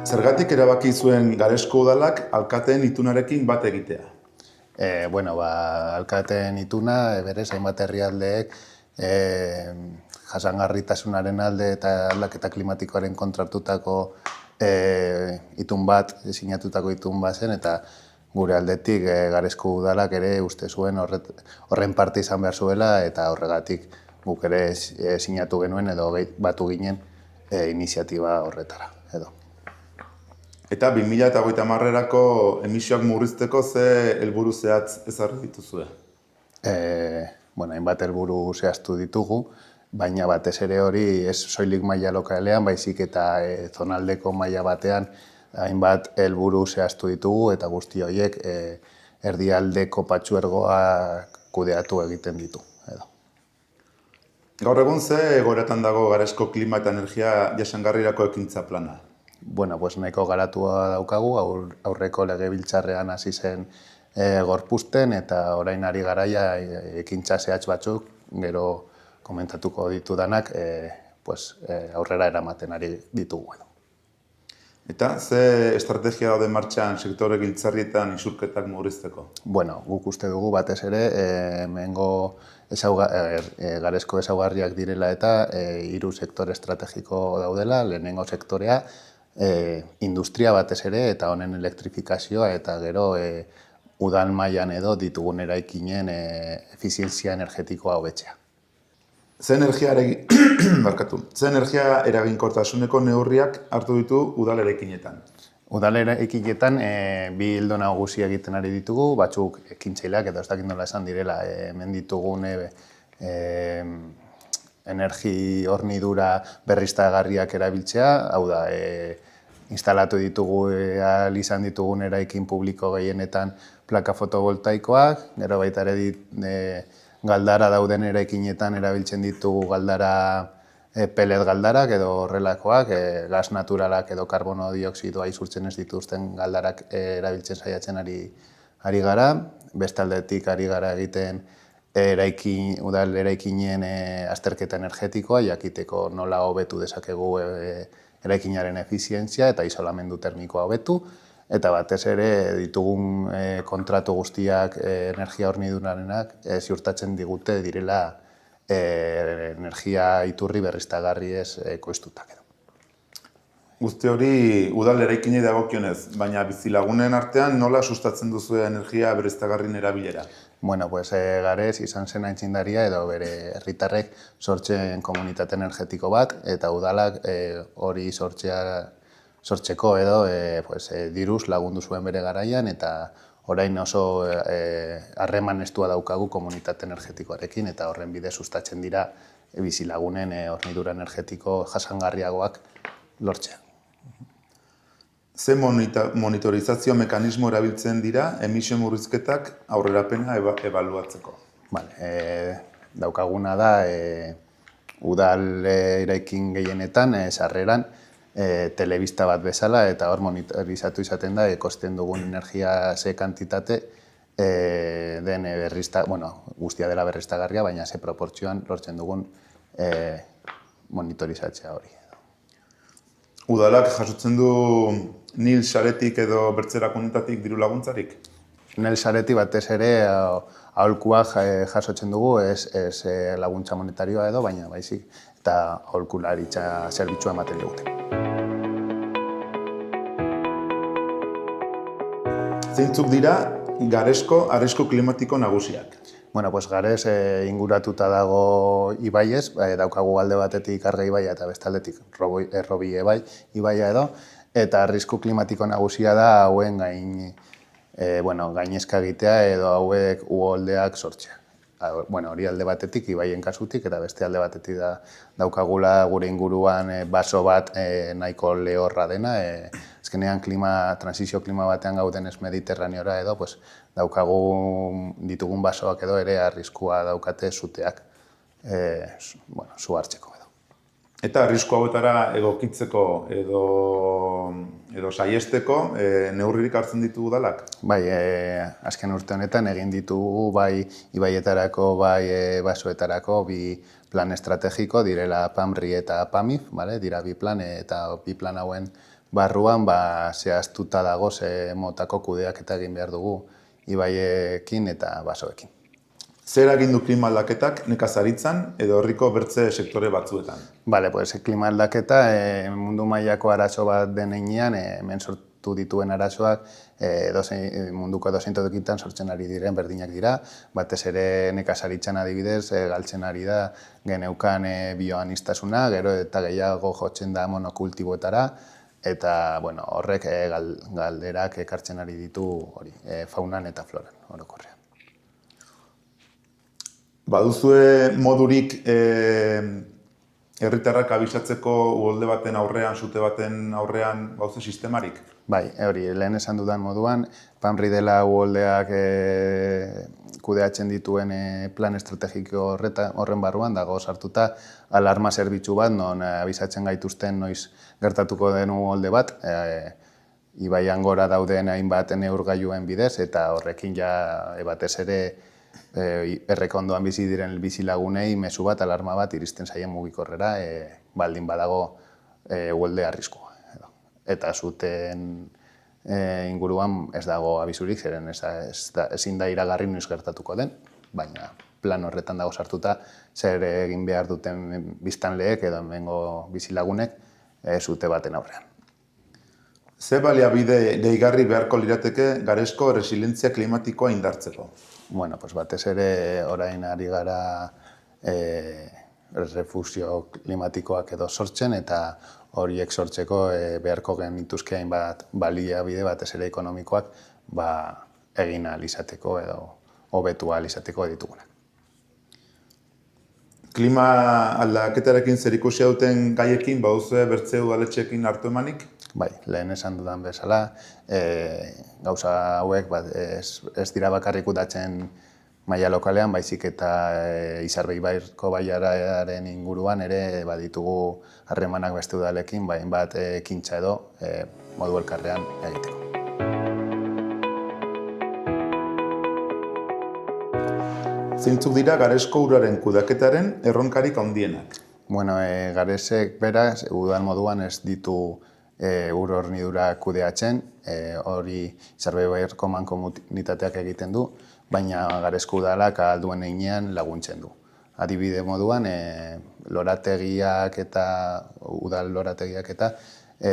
Zergatik erabaki zuen Garesko udalak alkateen itunarekin bat egitea? Alkateen ituna, berez, hainbat herrialdeek jasangarritasunaren alde eta aldaketa klimatikoaren kontrartutako itun bat, sinatutako itun bat zen, eta gure aldetik Garesko udalak ere uste zuen horren parte izan behar zuela, eta horregatik guk ere sinatu genuen edo batu ginen iniziatiba horretara. Eta 2030erako emisioak murrizteko ze helburu zehatz ezarri dituzue? Hainbat helburu zehaztu ditugu, baina batez ere hori ez soilik maila lokalean, baizik eta zonaldeko maila batean hainbat helburu zehaztu ditugu eta guzti horiek erdialdeko patzuergoak kudeatu egiten ditu. Gaur egun ze egoeratan dago Garesko klima eta energia jasangarrirako ekintza plana? Nahiko garatua daukagu, aurreko legebiltzarrean hasi zen gorpuzten eta orain ari garaia ekintza zehatz batzuk, gero komentatuko ditudanak, aurrera eramaten ari ditugu. Eta ze estrategia daude martxan sektore giltzarrietan isurketak murrizteko? Guk uste dugu batez ere, hemengo Garesko ezaugarriak direla eta 3 sektore estrategiko daudela, lehenengo sektorea, industria batez ere eta honen elektrifikazioa eta gero udal mailan edo ditugun eraikinen efizientzia energetikoa hobetzea. Ze energia eraginkortasuneko neurriak hartu ditu udal eraikinetan? Udal eraikinetan bi ildo nagusi egiten ari ditugu, batzuk ekintzaileak eta ez dakit nola esan direla, hemen ditugun energi hornidura berriztagarriak erabiltzea, hau da, instalatu ditugu izan ditugun eraikin publiko gehienetan plaka fotovoltaikoak, gero baita ere galdara dauden eraikinetan erabiltzen ditugu pellet galdarak edo horrelakoak, gas naturalak edo karbono dioksidoa isurtzen ez dituzten galdarak erabiltzen saiatzen ari gara, bestaldetik ari gara egiten udal eraikinen azterketa energetikoa, jakiteko nola hobetu dezakegu eraikinaren efizientzia eta isolamendu termikoa hobetu, eta batez ere ditugun kontratu guztiak energia hornidurarenak ziurtatzen digute direla energia iturri berriztagarriez ekoiztutak. Guzti hori udal eraikinei dagokionez, baina bizilagunen artean nola sustatzen duzu energia berriztagarrien erabilera? Gares izan zen aitzindaria edo bere herritarrek sortzen komunitate energetiko bat eta udalak hori sortzeko edo diruz lagundu zuen bere garaian eta orain oso harreman estua daukagu komunitate energetikoarekin eta horren bidez sustatzen dira bizilagunen hornidura energetiko jasangarriagoak lortzea. Ze monitorizazio mekanismo erabiltzen dira emisio murrizketak aurrerapena ebaluatzeko? Daukaguna da udal eraikin gehienetan sarreran telebista bat bezala eta hor monitorizatu izaten da ekoizten dugun energia ze kantitate den guztia dela berriztagarria, baina ze proportzioan lortzen dugun monitorizatzea hori. Udalak jasotzen du NIL saretik edo bertzerakunetatik diru laguntzarik? NIL saretik batez ere aholkuak jasotzen dugu, ez laguntza monetarioa edo, baina baizik eta aholkularitza zerbitzua ematen digute. Zeintzuk dira Garesko arrisku klimatiko nagusiak? Gares inguratuta dago ibaiez, daukagu alde batetik Arga ibaia eta bestaldetik Errobi ibaia edo, eta arrisku klimatiko nagusia da hauen gainezka egitea edo hauek uholdeak sortzea. Hori alde batetik ibaien kasutik eta beste alde batetik daukagula gure inguruan baso bat nahiko lehorra dena, azkenean transizio klima batean gauden ez Mediterraneora edo, daukagu ditugun basoak edo ere arriskua daukate suteak su hartzeko edo. Eta arrisku hauetara egokitzeko edo saiesteko neurririk hartzen ditugu udalak? Azken urte honetan egin ditugu bai ibaietarako, bai basoetarako bi plan estrategiko direla PAMRI eta PAMIF, dira bi plan eta bi plan hauen barruan zehaztuta dago ze motako kudeaketa egin behar dugu ibaiekin eta basoekin. Zer egin du klima aldaketak nekazaritzan edo herriko bertze sektore batzuetan? Bale, pues, klima aldaketa mundu mailako arazo bat den heinean, hemen sortu dituen arazoak munduko edozein tokitan sortzen ari diren berdinak dira. Batez ere nekazaritzan adibidez, galtzen ari da geneukan bioaniztasuna, gero eta gehiago jotzen da monokultiboetara, eta bueno, horrek galderak ekartzen ari ditu faunan eta floran, orokorrean. Baduzue modurik herritarrak abisatzeko uholde baten aurrean, sute baten aurrean, bauze sistemarik? Bai, lehen esan dudan moduan, PAMRI dela uholdeak kudeatzen dituen plan estrategiko horren barruan dago sartuta alarma zerbitzu bat, non abisatzen gaituzten noiz gertatuko den uholde bat, ibaian gora dauden hainbat neurgailuen bidez, eta horrekin ja batez ere erreka ondoan bizi diren bizilagunei mezu bat, alarma bat iristen zaien mugikorrera, baldin badago uholde arriskua. Eta zuten inguruan ez dago abisurik, zeren ezin da iragarri noiz gertatuko den, baina plan horretan dago sartuta zer egin behar duten biztanleek edo hemengo bizilagunek zute baten aurrean. Ze baliabide gehigarri beharko lirateke Garesko resilientzia klimatikoa indartzeko? Bueno, pues batez ere orain ari gara refugio klimatikoak edo sortzen, eta horiek sortzeko beharko genituzke hainbat baliabide batez ere ekonomikoak egin ahal izateko edo hobetu ahal izateko ditugunak. Klima aldaketarekin zerikusia duten gaiekin baduzue bertze udaletxeekin hartu emanik? Bai, lehen esan dudan bezala, gauza hauek ez dira bakarrik kudeatzen maila lokalean, baizik eta Izarbe ibaiko bailararen inguruan ere baditugu harremanak beste udalekin, hainbat ekintza edo modu elkarrean egiteko. Zeintzuk dira Garesko uraren kudeaketaren erronkarik handienak? Bueno, Garesek beraz, udal moduan ez ditu ur hornidura kudeatzen, hori Izarbe ibaiko mankomunitateak egiten du, baina Garesko udalak ahal duen heinean laguntzen du. Adibide moduan, lorategiak eta udal lorategiak eta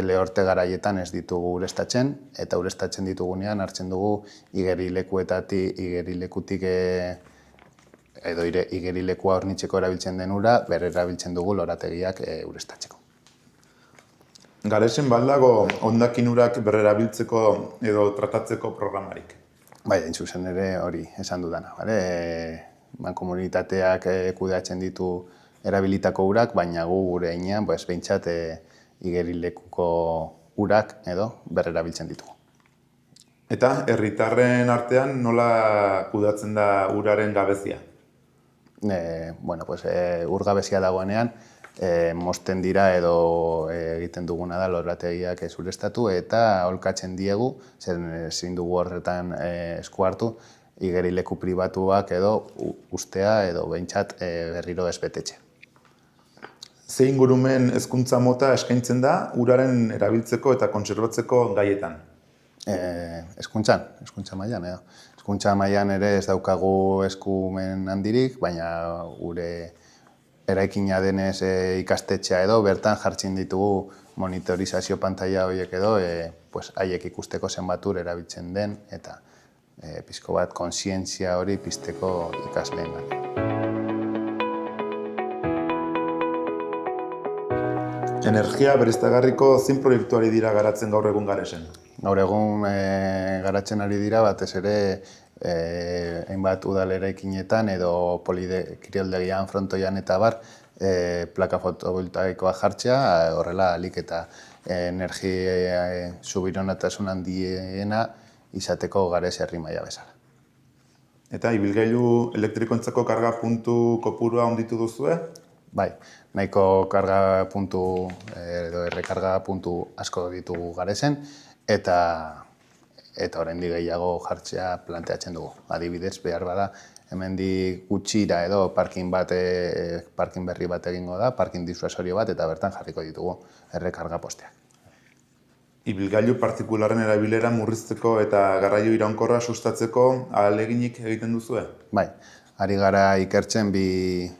lehorte garaietan ez ditugu ureztatzen, eta ureztatzen ditugunean hartzen dugu igerilekutik edo igerilekua hornitzeko erabiltzen den ura, berrerabiltzen dugu lorategiak ureztatzeko. Garesen baldago hondakin urak berrerabiltzeko edo tratatzeko programarik? Bai, hain zuzen ere hori esan dudana. Mankomunitateak kudeatzen ditu erabilitako urak, baina gu gure heinean behintzat igerilekuko urak edo berrerabiltzen ditugu. Eta herritarren artean nola kudeatzen da uraren gabezia? Ur gabezia dagoenean, mozten dira edo egiten duguna da lorategiak ureztatu eta aholkatzen diegu, zeren ezin dugu horretan esku hartu, igerileku pribatuak edo ustea edo behintzat berriro ez betetzea. Ze ingurumen hezkuntza mota eskaintzen da uraren erabiltzeko eta kontserbatzeko gaietan? Hezkuntza mailan edo. Hezkuntza mailan ere ez daukagu eskumen handirik, baina gure eraikina denez ikastetxea edo, bertan jartzen ditugu monitorizazio pantaila horiek edo, haiek ikusteko zenbat ur erabiltzen den, eta pixko bat kontzientzia hori pizteko ikasleen. Energia berriztagarriko zein proiektuari dira garatzen gaur egun Garesen? Gaur egun garatzen ari dira batez ere hainbat udal eraikinetan edo kiroldegian, frontoian eta bar plaka fotovoltaikoa jartzea, horrela ahalik eta energia subiranotasun handiena izateko Gares herri maila bezala. Eta ibilgailu elektrikoentzako karga puntu kopurua handitu duzue? Bai, nahiko karga puntu edo errekarga puntu asko ditugu Garesen, eta oraindik gehiago jartzea planteatzen dugu. Adibidez, behar bada, hemendik gutxira edo parking berri bat egingo da, parking disuasorio bat, eta bertan jarriko ditugu errekarga posteak. ibilgailu partikularren erabilera murrizteko eta garraio iraunkorra sustatzeko ahaleginik egiten duzue? Bai, ari gara ikertzen bi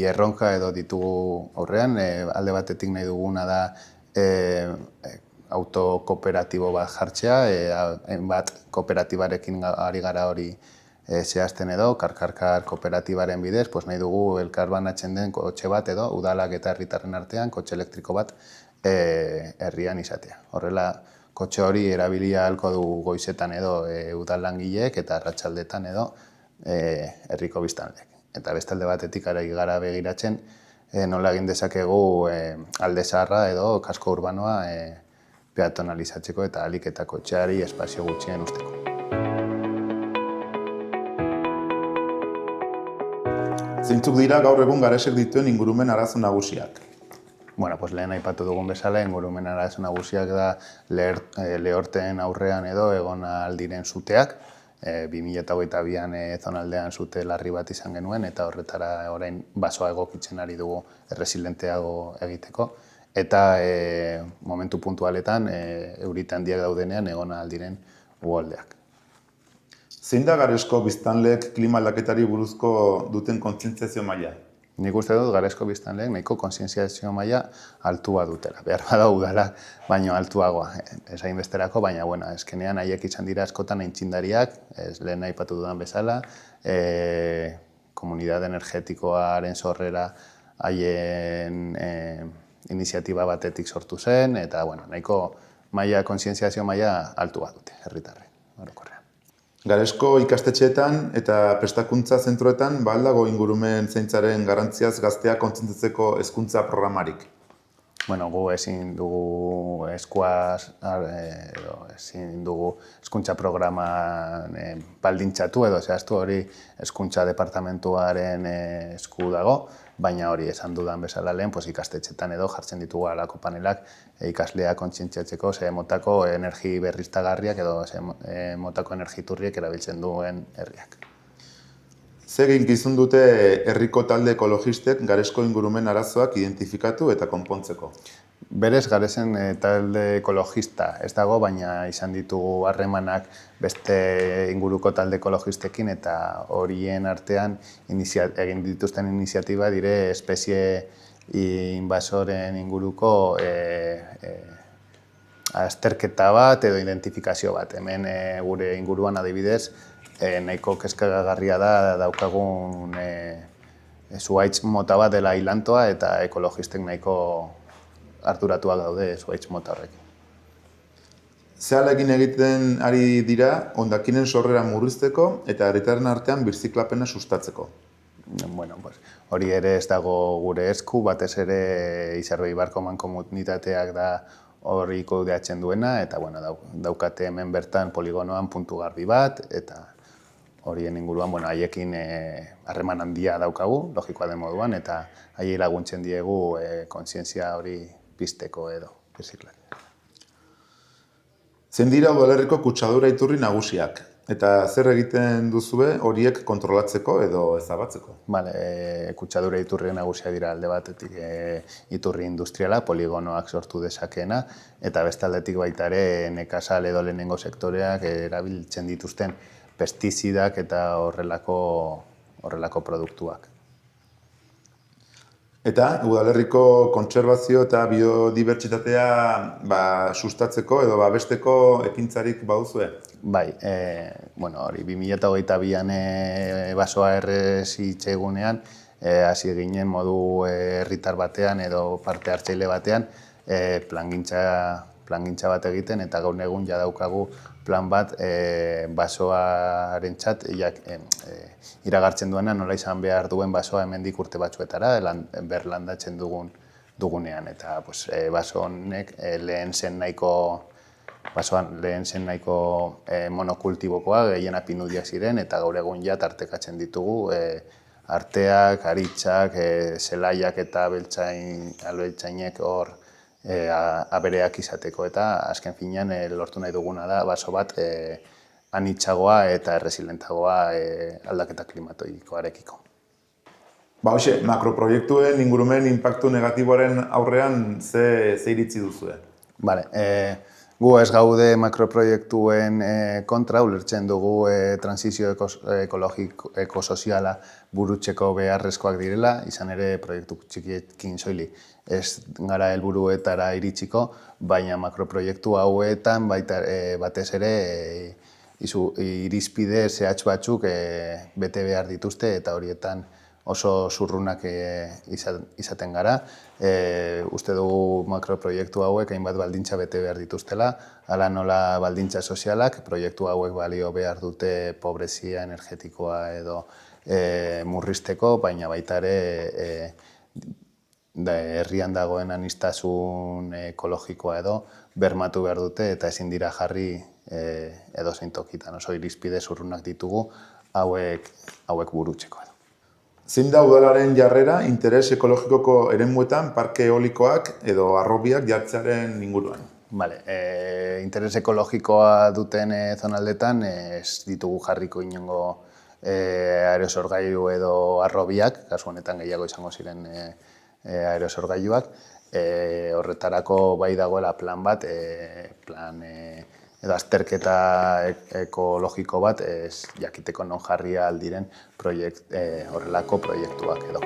erronka edo ditugu aurrean. Alde batetik nahi duguna da autokooperatibo bat jartzea, bat kooperatibarekin ari gara hori zehazten edo, karkarkar kooperatibaren bidez, nahi dugu elkar banatzen den kotxe bat edo, udalak eta herritarren artean, kotxe elektriko bat herrian izatea. Horrela, kotxe hori erabilia ahalko du goizetan edo udal langileek eta arratsaldetan edo herriko biztanleek. Eta bestalde batetik ari gara begiratzen nola egin dezakegu alde zaharra edo kasko urbanoa peatonalizatzeko eta ahalik eta kotxeari espazio gutxien usteko. Zeintzuk dira gaur egun Garesek dituen ingurumen arazo nagusiak? Lehen aipatu dugun bezala, ingurumen arazo nagusiak da Lehorteen aurrean edo egon aldiren suteak. 2022an zonaldean sute larri bat izan genuen eta horretara orain basoa egokitzen ari dugu erresilenteago egiteko. Eta momentu puntualetan eurite handiak daudenean egon aldiren uholdeak. Zein da Garesko biztanleek klima aldaketari buruzko duten kontzientziazio maila? Nik uste dut Garesko biztanleek nahiko kontzientziazio maila altua dutela. Behar bada udala baino altuagoa, ez hainbesterako, baina azkenean haiek izan dira askotan aintzindariak, lehen aipatu dudan bezala, komunitate energetikoaren sorrera haien iniziatiba batetik sortu zen, eta nahiko kontzientziazio maila altua dute herritarrek, orokorrean. Garesko ikastetxeetan eta prestakuntza zentroetan ba al dago ingurumen zaintzaren garrantziaz gazteak kontzientziatzeko hezkuntza programarik? Gu ezin dugu ezin dugu hezkuntza programan baldintzatu edo zehaztu, hori hezkuntza departamentuaren esku dago, baina hori esan dudan bezala lehen ikastetxetan edo jartzen ditugu halako panelak ikasleak kontzientziatzeko ze motako energi berriztagarriak edo ze motako energiturriek erabiltzen duen herriak. Ze eginkizun dute herriko talde ekologistek Garesko ingurumen arazoak identifikatu eta konpontzeko? Berez Garesen talde ekologista ez dago, baina izan ditugu harremanak beste inguruko talde ekologistekin eta horien artean egin dituzten iniziatiba dire espezie inbasoren inguruko azterketa bat edo identifikazio bat. Hemen gure inguruan adibidez nahiko kezkagarria da daukagun zuhaitz mota bat dela ilantoa eta ekologistek nahiko arduratuak daude zuhaitz mota horrekin. Ze ahalegin egiten ari dira hondakinen sorrera murrizteko eta herritarren artean birziklapena sustatzeko? Hori ere ez dago gure esku, batez ere Izarbe Ibarko mankomunitateak da hori kudeatzen duena eta daukate hemen bertan poligonoan puntu garbi bat eta horien inguruan haiekin harreman handia daukagu, logikoa den moduan, eta haiei laguntzen diegu kontzientzia hori pizteko edo birziklak. Zein dira udalerriko kutsadura iturri nagusiak? Eta zer egiten duzue horiek kontrolatzeko edo ezabatzeko? Kutsadura iturri nagusia dira alde batetik iturri industriala, poligonoak sortu dezakeena, eta beste aldetik baita ere nekazal edo lehenengo sektoreak erabiltzen dituzten pestizidak eta horrelako produktuak. Eta udalerriko kontserbazio eta biodibertsitatea sustatzeko edo babesteko ekintzarik baduzue? Bai, hori 2022an basoa errezitzegunean hasi ginen modu herritar batean edo parte hartzaile batean plangintza bat egiten eta gaur egun ja daukagu plan bat basoarentzat iragartzen duena nola izan behar duen basoa hemendik urte batzuetara berlandatzen dugunean eta baso honek lehen zen nahiko monokultibokoa, gehiena pinudiak ziren eta gaur egun ja tartekatzen ditugu arteak, aritzak, zelaiak eta abeltzainek hor abereak izateko eta azken finean lortu nahi duguna da baso bat anitzagoa eta erresilentagoa aldaketa klimatikoarekiko. Makroproiektuen ingurumen inpaktu negatiboaren aurrean ze iritzi duzue? Vale, gu ez gaude makroproiektuen kontra, ulertzen dugu transizio ekosoziala burutzeko beharrezkoak direla, izan ere proiektu txikiekin soilik ez gara helburuetara iritsiko, baina makroproiektu hauetan batez ere irizpide zehatz batzuk bete behar dituzte eta horietan oso zurrunak izaten gara. Uste dugu makroproiektu hauek hainbat baldintza bete behar dituztela, hala nola baldintza sozialak, proiektu hauek balio behar dute pobrezia energetikoa edo murrizteko, baina baita ere herrian dagoen aniztasun ekologikoa edo bermatu behar dute eta ezin dira jarri edozein tokitan. Oso irizpide zurrunak ditugu hauek burutzeko edo. Zein da udalaren jarrera interes ekologikoko eremuetan parke eolikoak edo harrobiak jartzearen inguruan? Vale, interes ekologikoa duten zonaldetan ez ditugu jarriko inongo aerosorgailu edo harrobiak, kasu honetan gehiago izango ziren aerosorgailuak. Horretarako bai dagoela plan bat, edo azterketa ekologiko bat jakiteko non jarria aldiren horrelako proiektuak edo.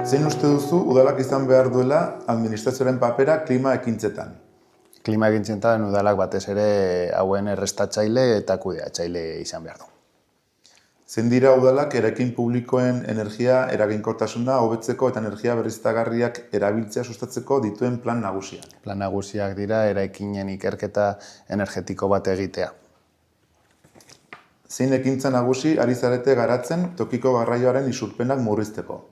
Zein uste duzu udalak izan behar duela administrazioaren papera klima ekintzetan? Klima ekintzetan udalak batez ere hauen errestatzaile eta kudeatzaile izan behar du. Zein dira udalak eraikin publikoen energia eraginkortasuna hobetzeko eta energia berriztagarriak erabiltzea sustatzeko dituen plan nagusiak? Plan nagusiak dira eraikinen ikerketa energetiko bat egitea. Zein ekintza nagusi ari zarete garatzen tokiko garraioaren isurpenak murrizteko?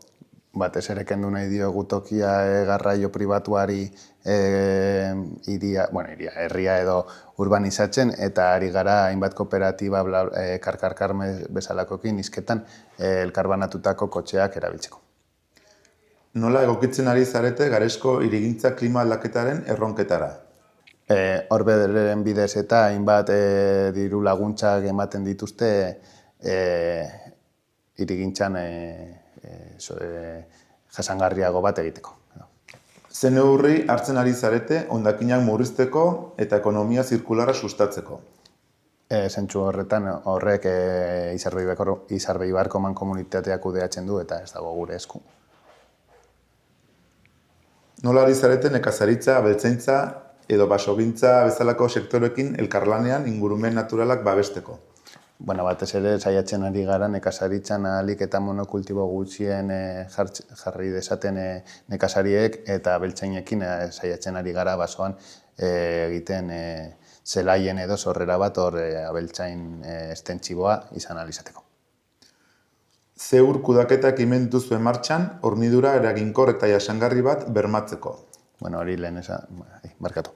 Batez ere kendu nahi diogu tokia garraio pribatuari herria edo urbanizatzen eta ari gara hainbat kooperatiba karkarkar bezalakoekin hizketan elkarbanatutako kotxeak erabiltzeko. Nola egokitzen ari zarete garezko hirigintza klima aldaketaren erronketara? Horberen bidez eta hainbat diru laguntzak ematen dituzte hirigintzan jasangarriago bat egiteko. Ze neurri hartzen ari zarete hondakinak murrizteko eta ekonomia zirkularra sustatzeko? Zentzu horretan horrek Izarbeibarko mankomunitateak kudeatzen du eta ez dago gure esku. Nola ari zarete nekazaritza, abeltzaintza edo basogintza bezalako sektorekin elkarlanean ingurumen naturalak babesteko? Batez ere saiatzen ari gara nekazaritzan ahalik eta monokultibo gutxien jarri dezaten nekazariek eta abeltzainekin saiatzen ari gara basoan egiten zelaien edo sorrera bat hor abeltzain estentziboa izan ahal izateko. Zeur kudaketak ekimen dituzue martxan hornidura eraginkor eta jasangarri bat bermatzeko? Hori lehen markatu.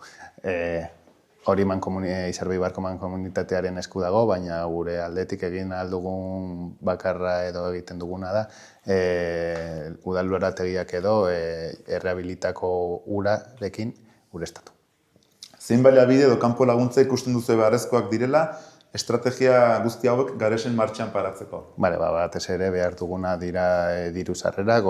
Hori Izarbeibarko mankomunitatearen esku dago, baina gure aldetik egin ahal dugun bakarra edo egiten duguna da udal lorategiak edo errehabilitako urarekin ureztatu. Zein baliabide edo kanpo laguntza ikusten duzu beharrezkoak direla estrategia guzti hauek garesen martxan paratzeko? Batez ere behar duguna dira diru sarrera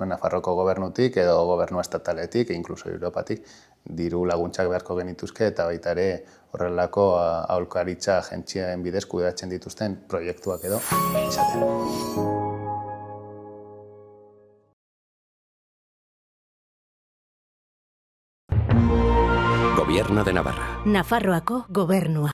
Nafarroko gobernutik edo gobernu estataletik, inkluso Europatik, diru laguntzak beharko genituzke eta baita ere horrelako aholkaritza agentzien bidez kudeatzen dituzten proiektuak edo izaten. Gobierno de Navarra. Nafarroako gobernua.